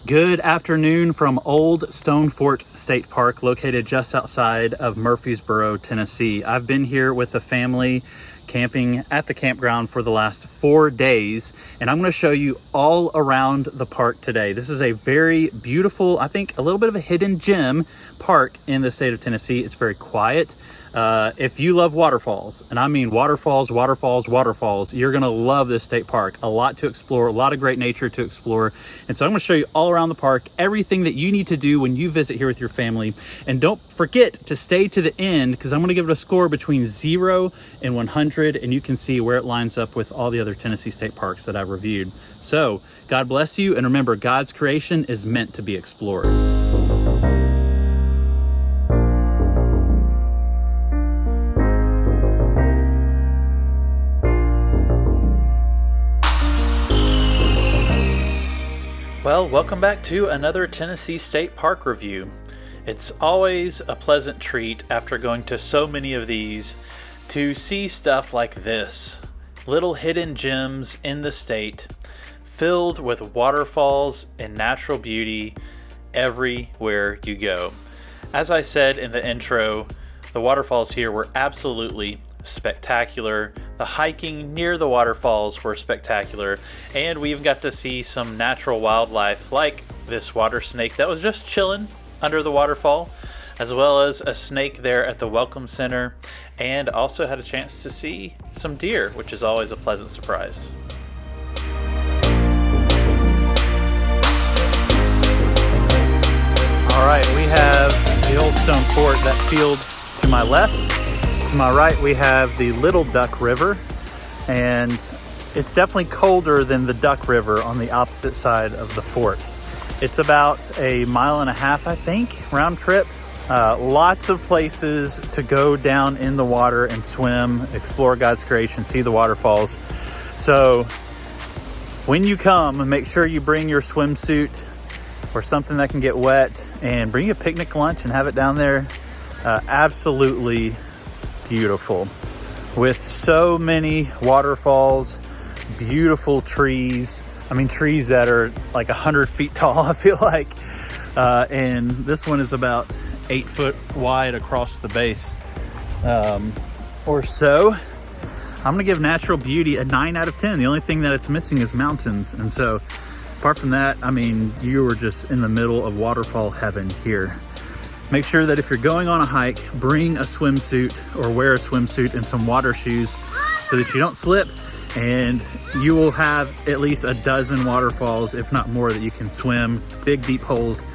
Good afternoon from Old Stone Fort State Park, located just outside of Murfreesboro, Tennessee. I've been here with the family camping at the campground for the last 4 days, and I'm going to show you all around the park today. This is a very beautiful, I think a little bit of a hidden gem park in the state of Tennessee. It's very quiet. If you love waterfalls, and I mean waterfalls, you're gonna love this state park. A lot to explore, a lot of great nature to explore. And so I'm gonna show you all around the park, everything that you need to do when you visit here with your family. And don't forget to stay to the end, because I'm gonna give it a score between 0 and 100, and you can see where it lines up with all the other Tennessee state parks that I've reviewed. So God bless you, and remember, God's creation is meant to be explored. Well, welcome back to another Tennessee State Park review. It's always a pleasant treat after going to so many of these to see stuff like this. Little hidden gems in the state, filled with waterfalls and natural beauty everywhere you go. As I said in the intro, the waterfalls here were absolutely spectacular. The hiking near the waterfalls were spectacular, and we even got to see some natural wildlife like this water snake that was just chilling under the waterfall, as well as a snake there at the Welcome Center, and also had a chance to see some deer, which is always a pleasant surprise. All right, we have the Old Stone Fort, that field to my left. To my right, we have the Little Duck River, and it's definitely colder than the Duck River on the opposite side of the fort. It's about 1.5 miles, I think, round trip. Lots of places to go down in the water and swim, explore God's creation, see the waterfalls. So when you come, make sure you bring your swimsuit or something that can get wet, and bring a picnic lunch and have it down there. Absolutely beautiful, with so many waterfalls, beautiful trees. I mean, trees that are like 100 feet tall, I feel like. And this one is about 8 foot wide across the base, or so. I'm gonna give natural beauty a 9 out of 10. The only thing that it's missing is mountains. And so apart from that, I mean, you are just in the middle of waterfall heaven here. Make sure that if you're going on a hike, bring a swimsuit or wear a swimsuit and some water shoes so that you don't slip, and you will have at least a dozen waterfalls, if not more, that you can swim. Big, deep holes,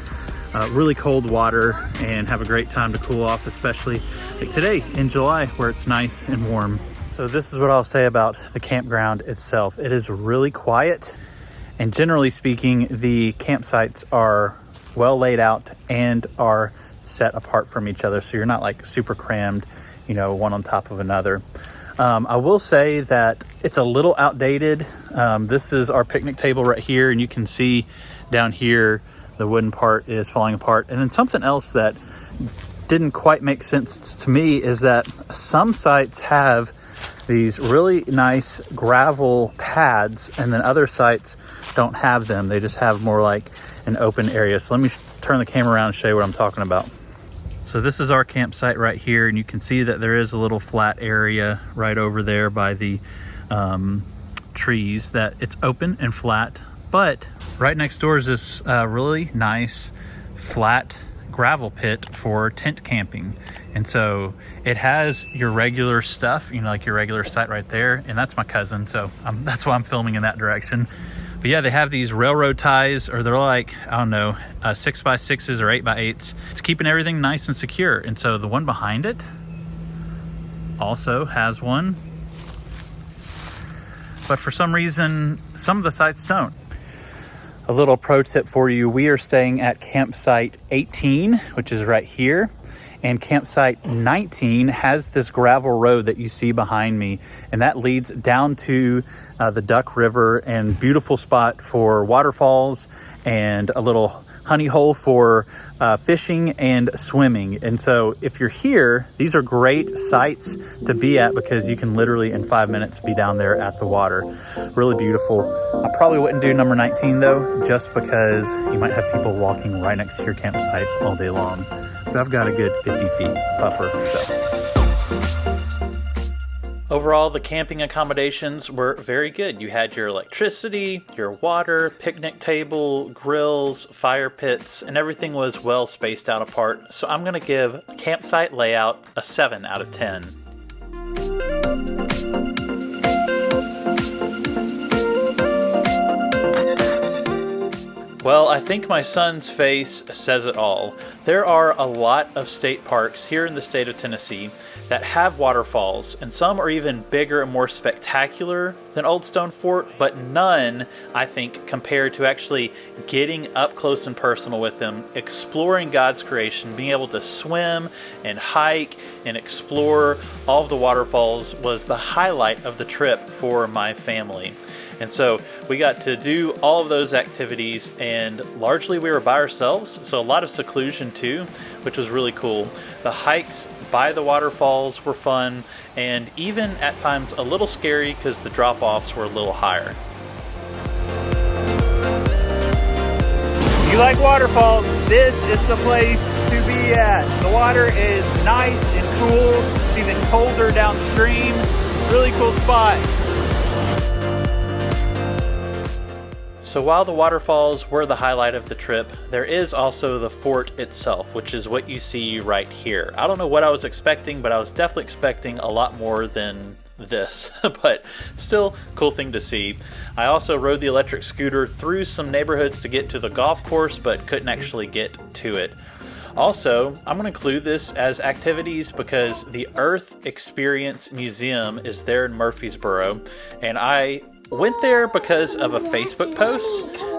really cold water, and have a great time to cool off, especially like today in July where it's nice and warm. So this is what I'll say about the campground itself. It is really quiet, and generally speaking, the campsites are well laid out and are set apart from each other, so you're not like super crammed, you know, one on top of another. I will say that it's a little outdated. This is our picnic table right here, and you can see down here the wooden part is falling apart. And then something else that didn't quite make sense to me is that some sites have these really nice gravel pads, and then other sites don't have them. They just have more like an open area. So let me turn the camera around and show you what I'm talking about. So this is our campsite right here, and you can see that there is a little flat area right over there by the trees, that it's open and flat. But right next door is this really nice flat gravel pit for tent camping. And so it has your regular stuff, you know, like your regular site right there. And that's my cousin, so that's why I'm filming in that direction. But yeah, they have these railroad ties, or they're like, I don't know, 6x6s or 8x8s. It's keeping everything nice and secure. And so the one behind it also has one. But for some reason, some of the sites don't. A little pro tip for you, we are staying at campsite 18, which is right here. And campsite 19 has this gravel road that you see behind me, and that leads down to the Duck River, and beautiful spot for waterfalls and a little honey hole for fishing and swimming. And so if you're here, these are great sites to be at because you can literally in 5 minutes be down there at the water. Really beautiful. I probably wouldn't do number 19 though, just because you might have people walking right next to your campsite all day long. But I've got a good 50 feet buffer, so. Overall, the camping accommodations were very good. You had your electricity, your water, picnic table, grills, fire pits, and everything was well spaced out apart. So I'm going to give campsite layout a 7 out of 10. Well, I think my son's face says it all. There are a lot of state parks here in the state of Tennessee that have waterfalls, and some are even bigger and more spectacular than Old Stone Fort, but none, I think, compared to actually getting up close and personal with them, exploring God's creation, being able to swim and hike and explore all of the waterfalls was the highlight of the trip for my family. And so we got to do all of those activities, and largely we were by ourselves, so a lot of seclusion too, which was really cool. The hikes by the waterfalls were fun, and even at times a little scary because the drop-offs were a little higher. You like waterfalls? This is the place to be at. The water is nice and cool. It's even colder downstream. Really cool spot. So while the waterfalls were the highlight of the trip, there is also the fort itself, which is what you see right here. I don't know what I was expecting, but I was definitely expecting a lot more than this, but still cool thing to see. I also rode the electric scooter through some neighborhoods to get to the golf course, but couldn't actually get to it. Also, I'm going to include this as activities because the Earth Experience Museum is there in Murfreesboro, and I went there because of a Facebook post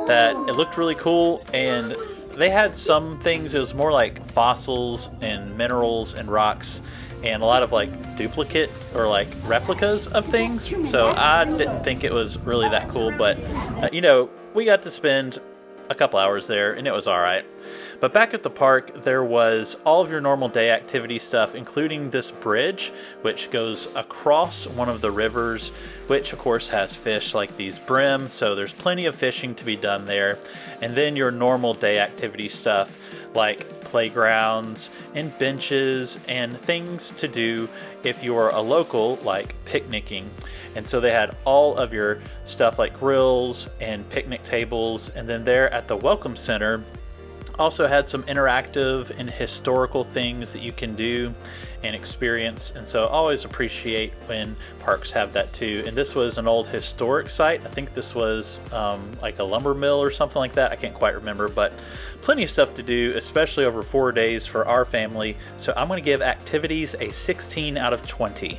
that it looked really cool, and they had some things. It was more like fossils and minerals and rocks and a lot of like duplicate or like replicas of things. So I didn't think it was really that cool, but we got to spend a couple hours there and it was all right. But back at the park, there was all of your normal day activity stuff, including this bridge, which goes across one of the rivers, which of course has fish like these brim, so there's plenty of fishing to be done there. And then your normal day activity stuff, like playgrounds and benches and things to do if you're a local, like picnicking. And so they had all of your stuff like grills and picnic tables, and then there at the Welcome Center, also had some interactive and historical things that you can do and experience, and so I always appreciate when parks have that too. And this was an old historic site. I think this was like a lumber mill or something like that. I can't quite remember, but plenty of stuff to do, especially over 4 days for our family. So I'm going to give activities a 16 out of 20.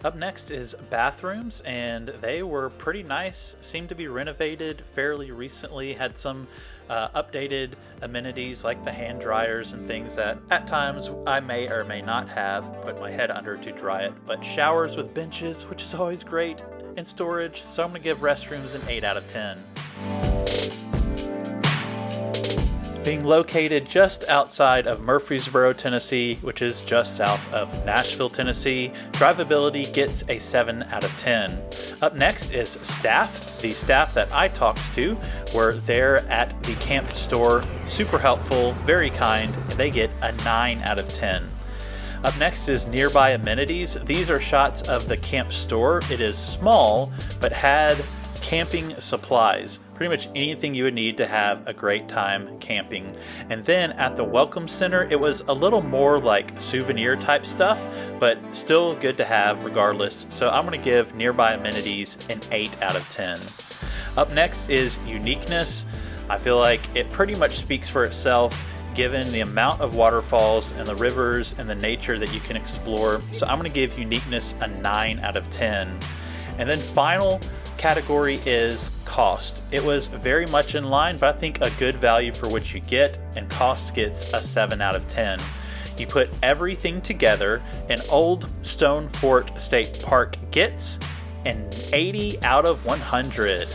Up next is bathrooms, and they were pretty nice, seemed to be renovated fairly recently, had some updated amenities like the hand dryers and things that at times I may or may not have put my head under to dry it, but showers with benches, which is always great, and storage, so I'm going to give restrooms an 8 out of 10. Being located just outside of Murfreesboro, Tennessee, which is just south of Nashville, Tennessee, drivability gets a 7 out of 10. Up next is staff. The staff that I talked to were there at the camp store, super helpful, very kind, and they get a 9 out of 10. Up next is nearby amenities. These are shots of the camp store. It is small, but had camping supplies. Pretty much anything you would need to have a great time camping. And then at the Welcome Center, it was a little more like souvenir type stuff, but still good to have regardless. So I'm going to give nearby amenities an 8 out of 10. Up next is uniqueness. I feel like it pretty much speaks for itself given the amount of waterfalls and the rivers and the nature that you can explore. So I'm going to give uniqueness a 9 out of 10. And then final category is cost. It was very much in line, but I think a good value for what you get, and cost gets a 7 out of 10. You put everything together, and Old Stone Fort State Park gets an 80 out of 100.